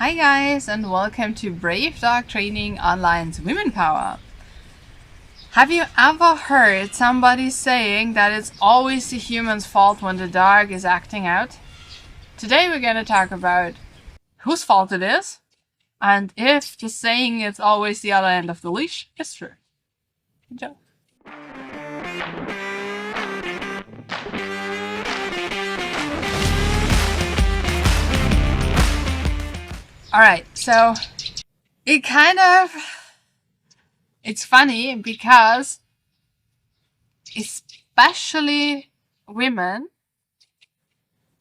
Hi guys, and welcome to Brave Dog Training Online's Women Power. Have you ever heard somebody saying that it's always the human's fault when the dog is acting out? Today we're going to talk about whose fault it is, and if the saying it's always the other end of the leash is true. Good job. Alright, so it's funny because especially women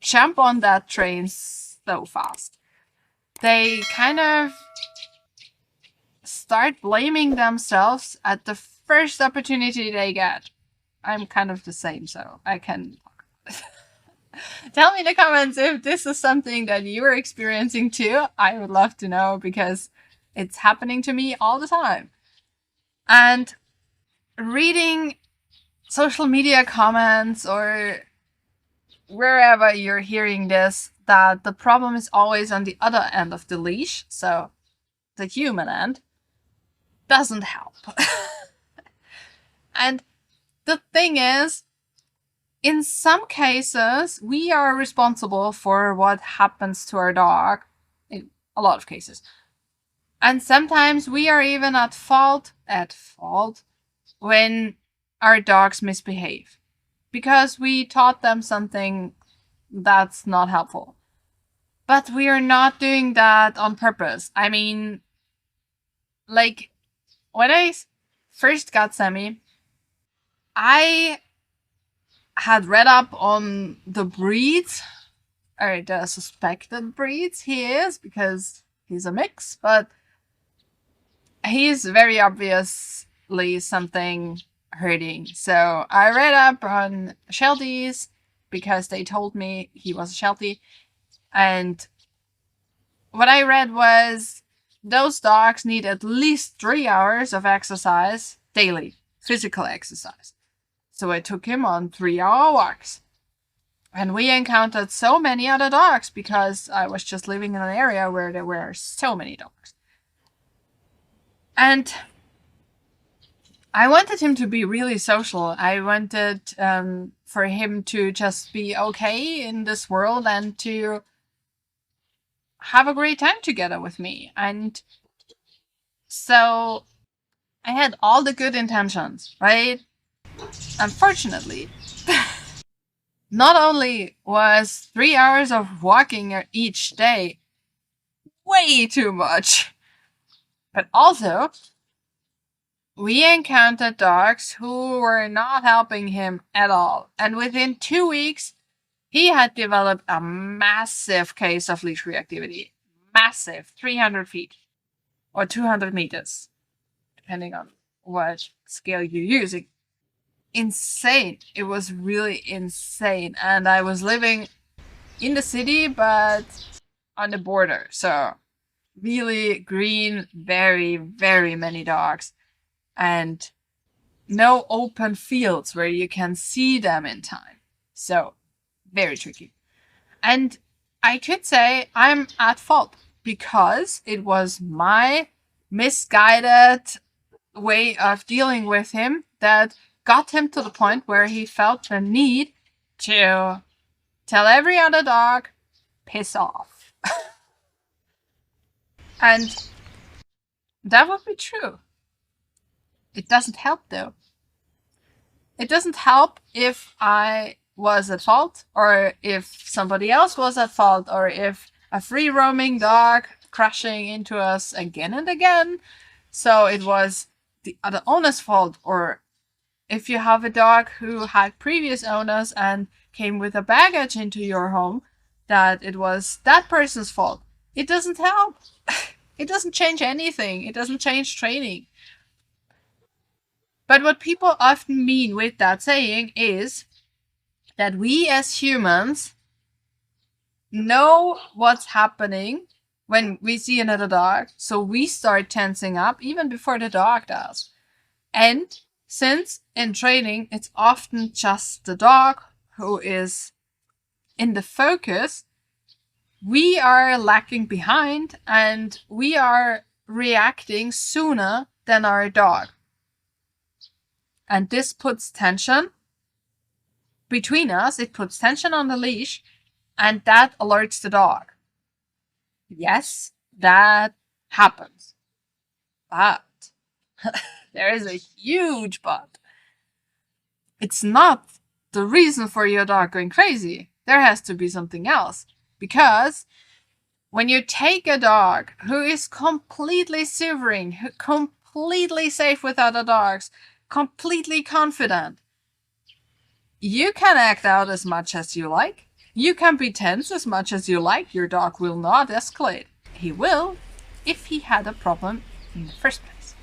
jump on that train so fast. They kind of start blaming themselves at the first opportunity they get. I'm kind of the same, so I can talk about it. Tell me in the comments if this is something that you're experiencing too. I would love to know because it's happening to me all the time. And reading social media comments or wherever you're hearing this, that the problem is always on the other end of the leash, so the human end, doesn't help. And the thing is, in some cases, we are responsible for what happens to our dog, in a lot of cases. And sometimes we are even at fault when our dogs misbehave, because we taught them something that's not helpful. But we are not doing that on purpose. I mean, like, when I first got Sammy, I had read up on the breeds, or the suspected breeds he is, because he's a mix, but he's very obviously something hurting. So I read up on Shelties because they told me he was a Sheltie. And what I read was those dogs need at least 3 hours of exercise daily, physical exercise. So I took him on 3-hour walks. And we encountered so many other dogs because I was just living in an area where there were so many dogs. And I wanted him to be really social. I wanted for him to just be okay in this world and to have a great time together with me. And so I had all the good intentions, right? Unfortunately, not only was 3 hours of walking each day way too much, but also we encountered dogs who were not helping him at all. And within 2 weeks, he had developed a massive case of leash reactivity. Massive, 300 feet or 200 meters, depending on what scale you're using. Insane. It was really insane. And I was living in the city, but on the border. So really green, very, very many dogs. And no open fields where you can see them in time. So very tricky. And I could say I'm at fault because it was my misguided way of dealing with him that got him to the point where he felt the need to tell every other dog, piss off. And that would be true. It doesn't help though. It doesn't help if I was at fault, or if somebody else was at fault, or if a free roaming dog crashing into us again and again. So it was the other owner's fault, or if you have a dog who had previous owners and came with a baggage into your home, that it was that person's fault. It doesn't help. It doesn't change anything. It doesn't change training. But what people often mean with that saying is that we as humans know what's happening when we see another dog, so we start tensing up even before the dog does. And since in training it's often just the dog who is in the focus, we are lacking behind and we are reacting sooner than our dog. And this puts tension between us. It puts tension on the leash, and that alerts the dog. Yes, that happens. But there is a huge but. It's not the reason for your dog going crazy. There has to be something else. Because when you take a dog who is completely sovereign, who completely safe with other dogs, completely confident, you can act out as much as you like. You can be tense as much as you like. Your dog will not escalate. He will if he had a problem in the first place.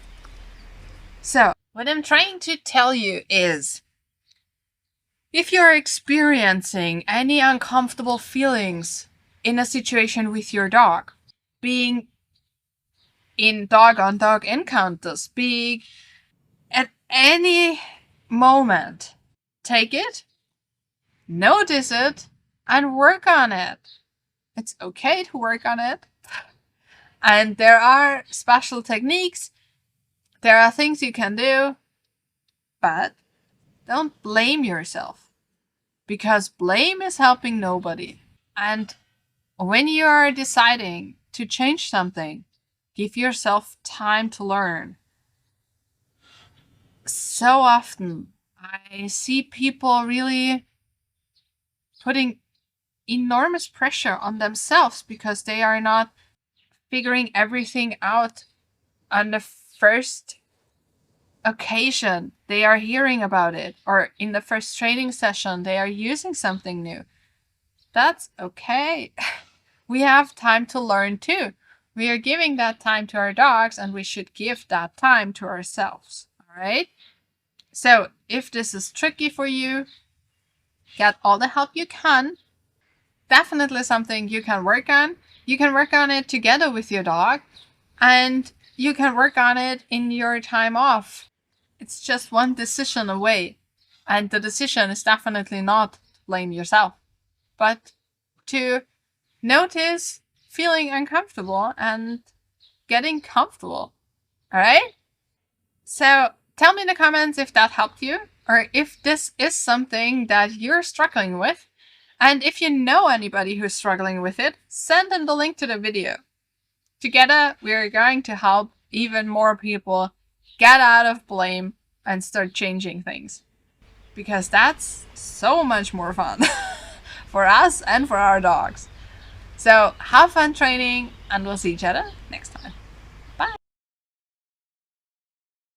So, what I'm trying to tell you is, if you're experiencing any uncomfortable feelings in a situation with your dog, being in dog-on-dog encounters, being at any moment, take it, notice it, and work on it. It's okay to work on it. And there are special techniques. There are things you can do. But don't blame yourself. Because blame is helping nobody. And when you are deciding to change something, give yourself time to learn. So often, I see people really putting enormous pressure on themselves because they are not figuring everything out on the first occasion they are hearing about it, or in the first training session they are using something new. That's okay. We have time to learn too. We are giving that time to our dogs, and we should give that time to ourselves. All right? So if this is tricky for you, get all the help you can. Definitely something you can work on. You can work on it together with your dog, and you can work on it in your time off. It's just one decision away. And the decision is definitely not to blame yourself, but to notice feeling uncomfortable and getting comfortable. All right? So tell me in the comments if that helped you, or if this is something that you're struggling with. And if you know anybody who's struggling with it, send them the link to the video. Together, we're going to help even more people get out of blame and start changing things. Because that's so much more fun for us and for our dogs. So have fun training, and we'll see each other next time.